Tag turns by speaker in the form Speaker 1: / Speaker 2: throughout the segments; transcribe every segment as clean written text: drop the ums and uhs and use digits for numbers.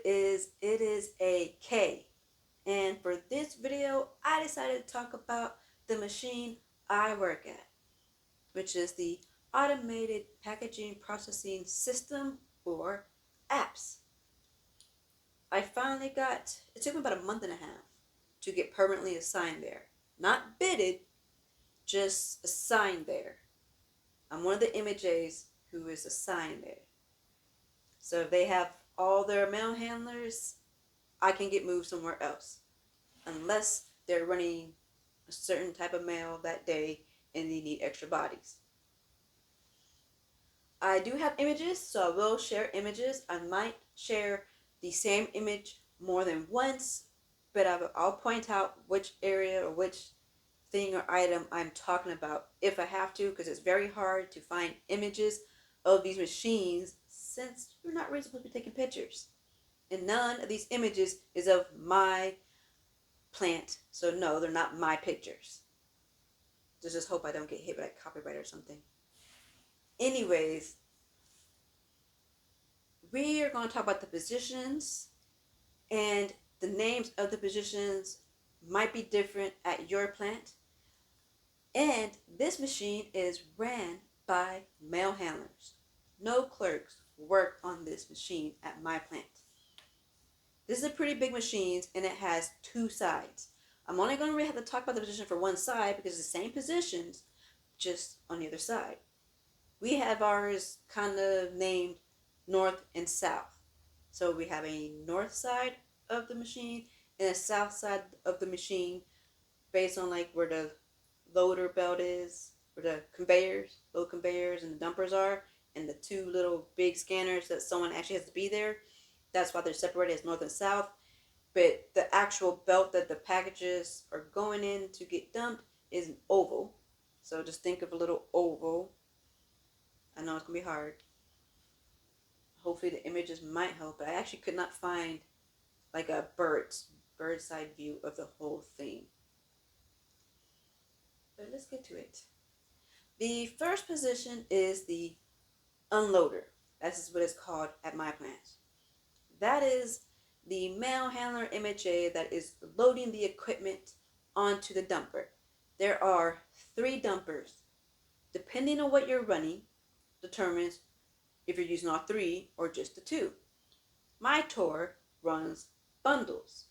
Speaker 1: it is a K. And for this video, I decided to talk about the machine I work at, which is the Automated Packaging Processing System, or APPS. It took me about a month and a half to get permanently assigned there. Not bidded, just assigned there. I'm one of the MHAs who is assigned there. So if they have all their mail handlers, I can get moved somewhere else. Unless they're running a certain type of mail that day and they need extra bodies. I do have images, so I will share images. I might share the same image more than once, but I'll point out which area or which thing or item I'm talking about if I have to, because it's very hard to find images of these machines since you're not really supposed to be taking pictures. And none of these images is of my plant, so no, they're not my pictures. Just hope I don't get hit by like copyright or something. Anyways, we are going to talk about the positions, and the names of the positions might be different at your plant. And this machine is ran by mail handlers. No clerks work on this machine at my plant. This is a pretty big machine, and it has two sides. I'm only going to really have to talk about the position for one side because it's the same positions, just on the other side. We have ours kind of named north and south. So we have a north side of the machine and a south side of the machine based on like where the loader belt is, where the load conveyors and the dumpers are, and the two little big scanners that someone actually has to be there. That's why they're separated as north and south. But the actual belt that the packages are going in to get dumped is an oval. So just think of a little oval. I know it's going to be hard. Hopefully the images might help, but I actually could not find like a bird's eye view of the whole thing. But let's get to it. The first position is the unloader. That's what it's called at my plant. That is the mail handler MHA that is loading the equipment onto the dumper. There are 3 dumpers. Depending on what you're running determines if you're using all 3 or just the 2. My tour runs bundles.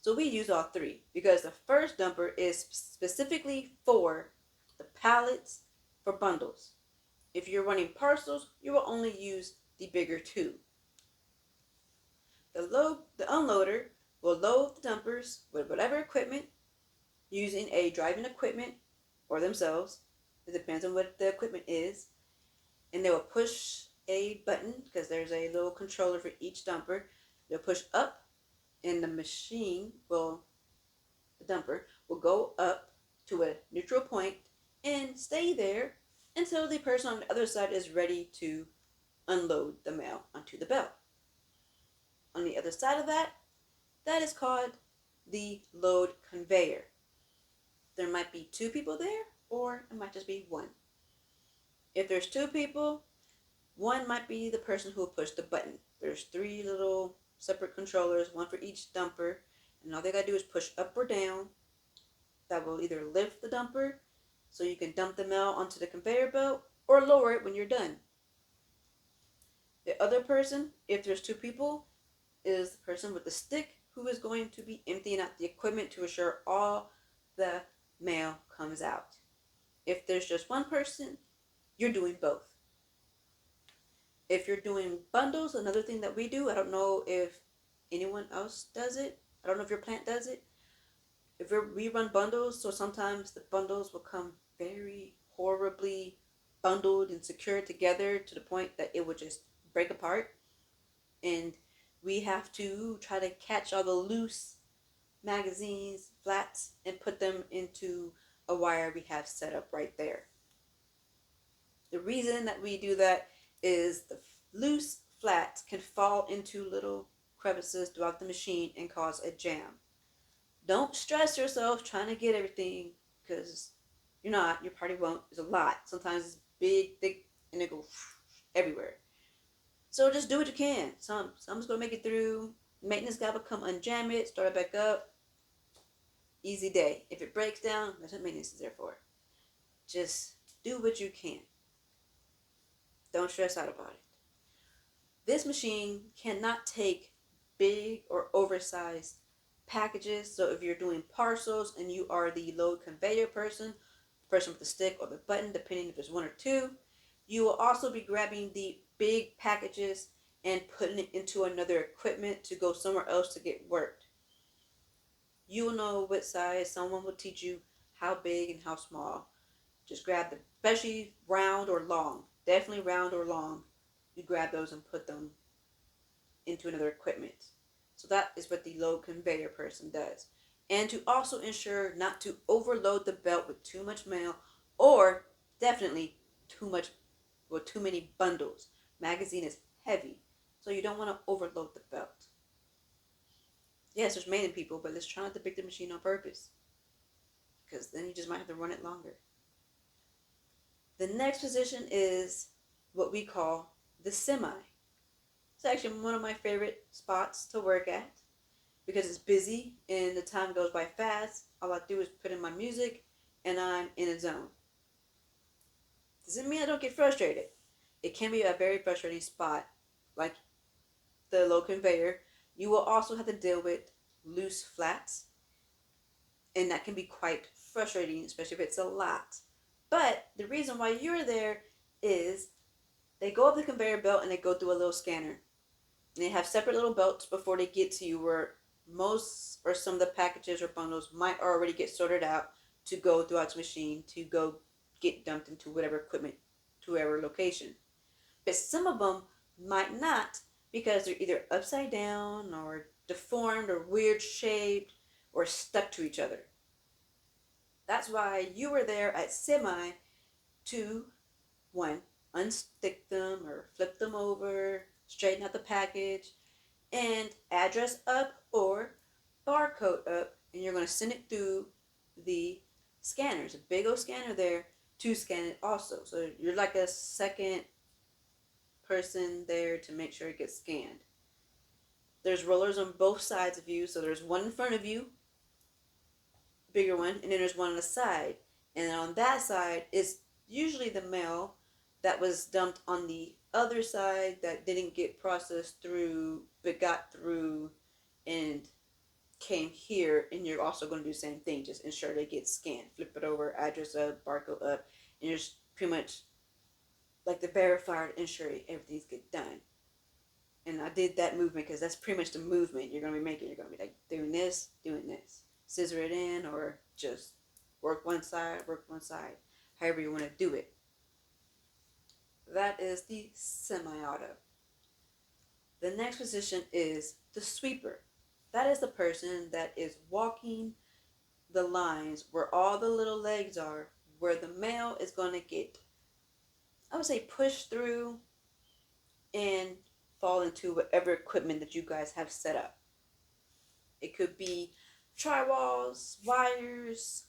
Speaker 1: So we use all 3 because the first dumper is specifically for the pallets for bundles. If you're running parcels, you will only use the bigger 2. The unloader will load the dumpers with whatever equipment using a driving equipment or themselves. It depends on what the equipment is. And they will push a button because there's a little controller for each dumper. They'll push up and the dumper will go up to a neutral point and stay there until the person on the other side is ready to unload the mail onto the belt. On the other side of that is called the load conveyor. There might be 2 people there, or it might just be 1. If there's 2 people, 1 might be the person who will push the button. There's 3 little separate controllers, 1 for each dumper, and all they gotta do is push up or down. That will either lift the dumper so you can dump the mail onto the conveyor belt, or lower it when you're done. The other person, if there's 2 people, is the person with the stick who is going to be emptying out the equipment to ensure all the mail comes out. If there's just 1 person, you're doing both. If you're doing bundles, another thing that we do, I don't know if anyone else does it. I don't know if your plant does it. We run bundles, so sometimes the bundles will come very horribly bundled and secured together to the point that it would just break apart. And we have to try to catch all the loose magazines, flats, and put them into a wire we have set up right there. The reason that we do that is the loose flats can fall into little crevices throughout the machine and cause a jam. Don't stress yourself trying to get everything, because you're not. Your party won't. It's a lot. Sometimes it's big, thick, and it goes everywhere. So just do what you can. Some's gonna make it through. Maintenance guy will come unjam it, start it back up. Easy day. If it breaks down, that's what maintenance is there for. Just do what you can. Don't stress out about it. This machine cannot take big or oversized packages. So if you're doing parcels and you are the load conveyor person with the stick or the button, depending if there's one or two, you will also be grabbing the big packages and putting it into another equipment to go somewhere else to get worked. You will know what size. Someone will teach you how big and how small. Just grab them, especially round or long. Definitely round or long. You grab those and put them into another equipment. So that is what the load conveyor person does. And to also ensure not to overload the belt with too much mail or definitely too many bundles. Magazine is heavy, so you don't want to overload the belt. Yes, there's many people, but let's try not to break the machine on purpose, because then you just might have to run it longer. The next position is what we call the semi. It's actually one of my favorite spots to work at because it's busy and the time goes by fast. All I do is put in my music and I'm in a zone. Doesn't mean I don't get frustrated. It can be a very frustrating spot, like the low conveyor. You will also have to deal with loose flats, and that can be quite frustrating, especially if it's a lot. But the reason why you're there is they go up the conveyor belt and they go through a little scanner. And they have separate little belts before they get to you, where most or some of the packages or bundles might already get sorted out to go throughout the machine to go get dumped into whatever equipment, to whatever location. But some of them might not, because they're either upside down or deformed or weird shaped or stuck to each other. That's why you were there at semi to, one, unstick them or flip them over, straighten out the package, and address up or barcode up, and you're going to send it through the scanners, a big old scanner there to scan it also. So you're like a second person there to make sure it gets scanned. There's rollers on both sides of you, so there's one in front of you, bigger one, and then there's one on the side. And on that side is usually the mail that was dumped on the other side that didn't get processed through, but got through and came here. And you're also going to do the same thing, just ensure they get scanned, flip it over, address up, barcode up, and you're just pretty much like the verifier to ensure everything's get done. And I did that movement because that's pretty much the movement you're going to be making. You're going to be like doing this, scissor it in, or just work one side, however you want to do it. That is the semi-auto. The next position is the sweeper. That is the person that is walking the lines where all the little legs are, where the mail is going to get, I would say, pushed through and fall into whatever equipment that you guys have set up. It could be tri-walls, wires,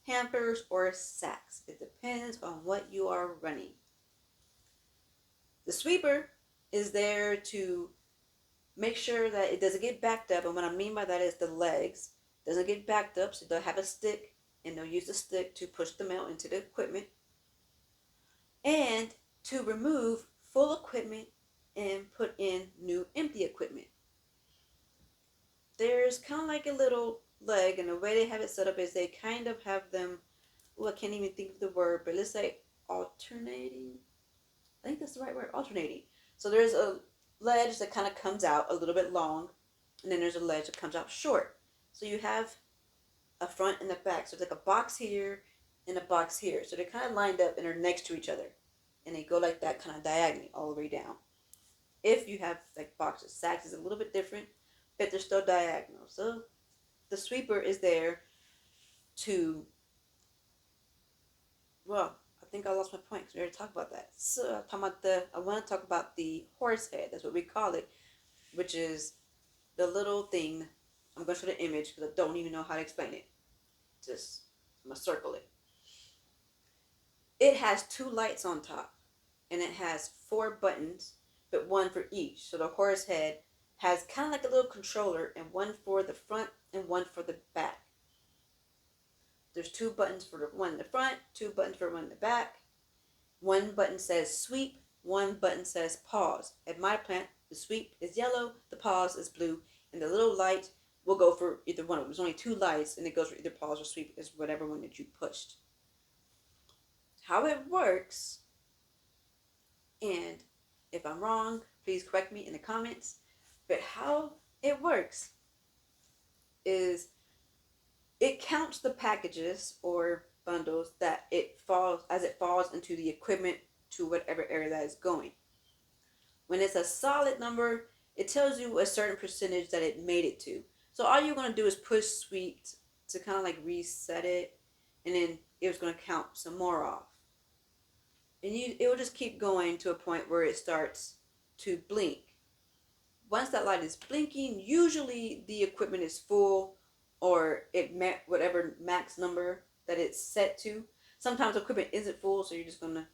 Speaker 1: hampers, or sacks. It depends on what you are running. The sweeper is there to make sure that it doesn't get backed up. And what I mean by that is the legs doesn't get backed up. So they'll have a stick, and they'll use the stick to push the mail into the equipment. And to remove full equipment and put in new empty equipment. There's kind of like a little leg, and the way they have it set up is they kind of have them, I can't even think of the word, but let's say alternating. I think that's the right word, alternating. So there's a ledge that kind of comes out a little bit long, and then there's a ledge that comes out short. So you have a front and a back. So it's like a box here and a box here. So they're kind of lined up and they're next to each other. And they go like that, kind of diagonally all the way down. If you have like boxes, sacks is a little bit different, but they're still diagonal. So the sweeper is there to, well, I think I lost my point because we already talked about that. So I want to talk about the horse head. That's what we call it, which is the little thing. I'm going to show the image because I don't even know how to explain it. I'm going to circle it. It has two lights on top, and it has 4 buttons, but one for each. So the horse head has kind of like a little controller, and one for the front and one for the back. There's 2 buttons for the one in the front, 2 buttons for one in the back. One button says sweep, one button says pause. At my plant, the sweep is yellow, the pause is blue, and the little light will go for either one of them. There's only 2 lights, and it goes for either pause or sweep, is whatever one that you pushed. How it works, and if I'm wrong, please correct me in the comments, but how it works is it counts the packages or bundles that it falls into the equipment to whatever area that is going. When it's a solid number, it tells you a certain percentage that it made it to. So all you're going to do is push sweep to kind of like reset it, and then it's going to count some more off. And it will just keep going to a point where it starts to blink. Once that light is blinking, usually the equipment is full, or it met whatever max number that it's set to. Sometimes the equipment isn't full, so you're just going to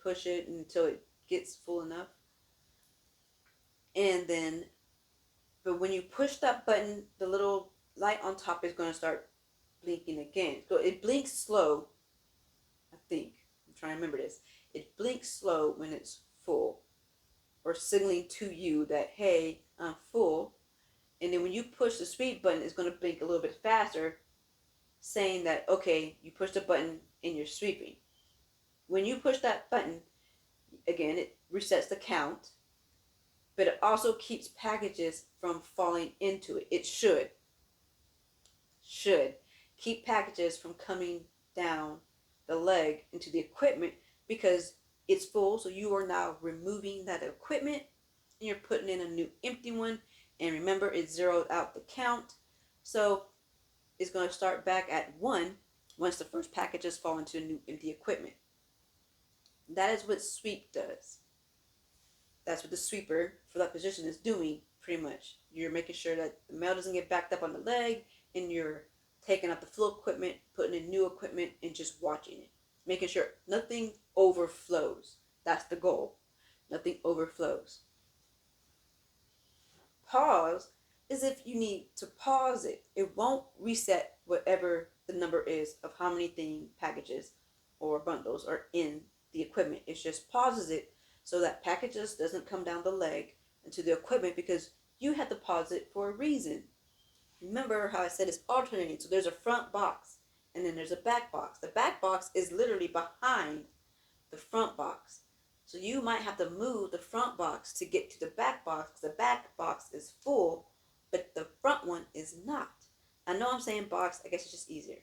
Speaker 1: push it until it gets full enough. And then, but when you push that button, the little light on top is going to start blinking again. So it blinks slow, I think. I'm trying to remember this. It blinks slow when it's full, or signaling to you that, hey, I'm full. And then when you push the sweep button, it's going to blink a little bit faster, saying that, okay, you pushed the button and you're sweeping. When you push that button, again, it resets the count, but it also keeps packages from falling into it. It should keep packages from coming down the leg into the equipment, because it's full. So you are now removing that equipment and you're putting in a new empty one. And remember, it zeroed out the count. So it's going to start back at 1 once the first packages fall into a new empty equipment. That is what sweep does. That's what the sweeper for that position is doing, pretty much. You're making sure that the mail doesn't get backed up on the leg, and you're taking out the full equipment, putting in new equipment, and just watching it. Making sure nothing overflows. That's the goal. Nothing overflows. Pause is if you need to pause it. It won't reset whatever the number is of how many packages or bundles are in the equipment. It just pauses it so that packages doesn't come down the leg into the equipment, because you had to pause it for a reason. Remember how I said it's alternating. So there's a front box and then there's a back box. The back box is literally behind the front box. So you might have to move the front box to get to the back box. The back box is full, but the front one is not. I know I'm saying box, I guess it's just easier.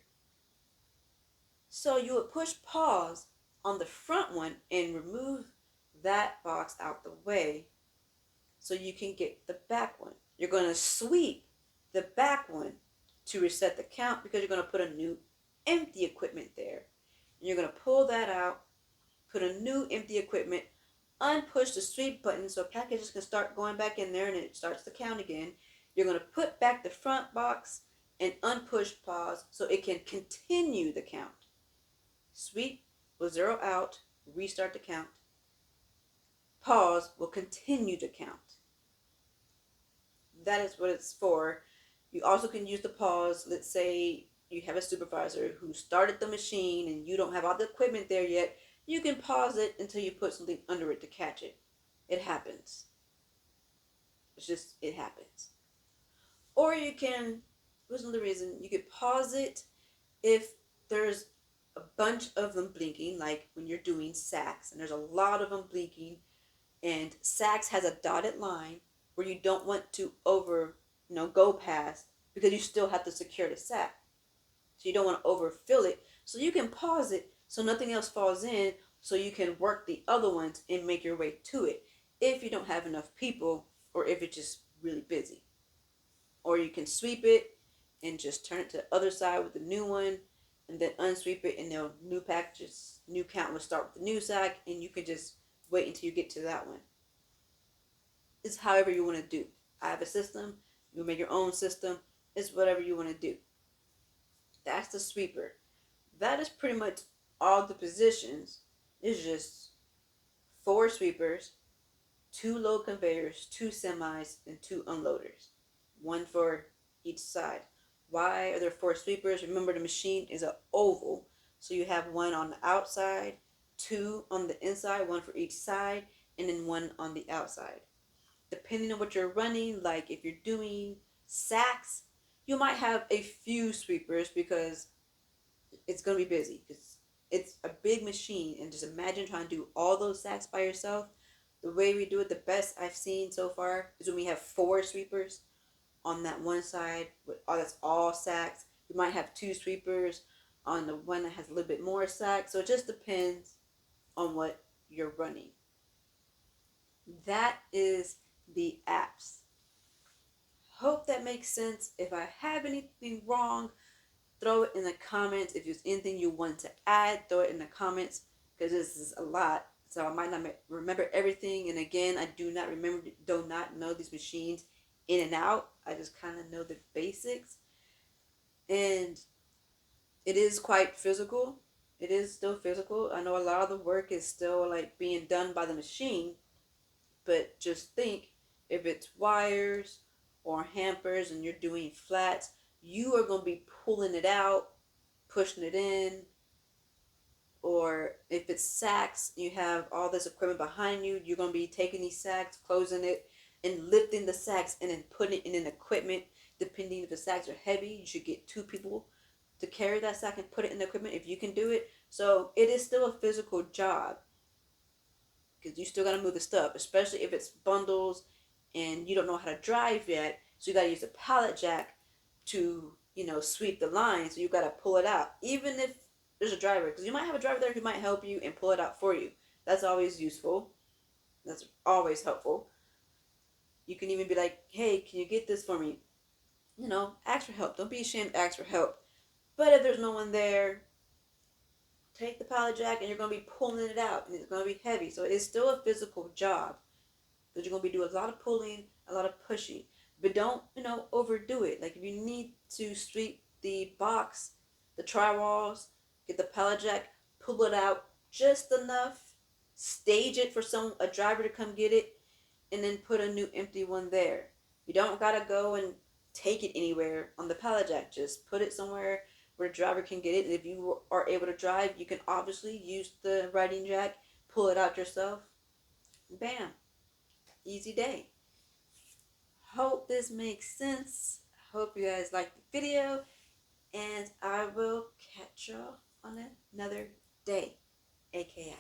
Speaker 1: So you would push pause on the front one and remove that box out the way so you can get the back one. You're going to sweep the back one to reset the count, because you're going to put a new empty equipment there. And you're going to pull that out, put a new empty equipment, unpush the sweep button so packages can start going back in there and it starts to count again. You're going to put back the front box and unpush pause so it can continue the count. Sweep will zero out, restart the count. Pause will continue the count. That is what it's for. You also can use the pause. Let's say you have a supervisor who started the machine and you don't have all the equipment there yet. You can pause it until you put something under it to catch it. It happens. It happens. Or you can, what's another reason? You could pause it if there's a bunch of them blinking, like when you're doing sacks and there's a lot of them blinking, and sacks has a dotted line where you don't want to go past, because you still have to secure the sack. So you don't want to overfill it. So you can pause it so nothing else falls in, so you can work the other ones and make your way to it if you don't have enough people, or if it's just really busy. Or you can sweep it and just turn it to the other side with the new one, and then unsweep it, and then new packages, new count will start with the new sack, and you can just wait until you get to that one. It's however you want to do. I have a system. You make your own system. It's whatever you want to do. That's the sweeper. That is pretty much all the positions. It's just 4 sweepers, 2 load conveyors, 2 semis, and 2 unloaders, one for each side. Why are there 4 sweepers? Remember, the machine is an oval, so you have one on the outside, 2 on the inside, one for each side, and then one on the outside. Depending on what you're running, like if you're doing sacks, you might have a few sweepers because it's going to be busy, because it's a big machine. And just imagine trying to do all those sacks by yourself. The way we do it, the best I've seen so far, is when we have 4 sweepers on that one side with all that's all sacks. You might have 2 sweepers on the one that has a little bit more sacks. So it just depends on what you're running. That is the apps. Hope that makes sense. If I have anything wrong, throw it in the comments. If there's anything you want to add, throw it in the comments, because this is a lot. So I might not remember everything. And again, I do not know these machines in and out. I just kind of know the basics. And it is quite physical. It is still physical. I know a lot of the work is still like being done by the machine. But just think, if it's wires or hampers and you're doing flats, you are going to be pulling it out, pushing it in. Or if it's sacks, you have all this equipment behind you, you're going to be taking these sacks, closing it, and lifting the sacks and then putting it in an equipment. Depending if the sacks are heavy, you should get 2 people to carry that sack and put it in the equipment if you can do it. So it is still a physical job, because you still got to move the stuff, especially if it's bundles and you don't know how to drive yet. So you got to use a pallet jack to, sweep the line. So you got to pull it out, even if there's a driver, because you might have a driver there who might help you and pull it out for you. That's always useful. That's always helpful. You can even be like, hey, can you get this for me? Ask for help. Don't be ashamed to ask for help. But if there's no one there, take the pallet jack and you're going to be pulling it out, and it's going to be heavy. So it's still a physical job, because you're going to be doing a lot of pulling, a lot of pushing. But don't, overdo it. Like if you need to sweep the box, the tri-walls, get the pallet jack, pull it out just enough, stage it for a driver to come get it, and then put a new empty one there. You don't got to go and take it anywhere on the pallet jack. Just put it somewhere where the driver can get it. And if you are able to drive, you can obviously use the riding jack, pull it out yourself. Bam. Easy day. Hope this makes sense. Hope you guys liked the video, and I will catch y'all on another day. AKA.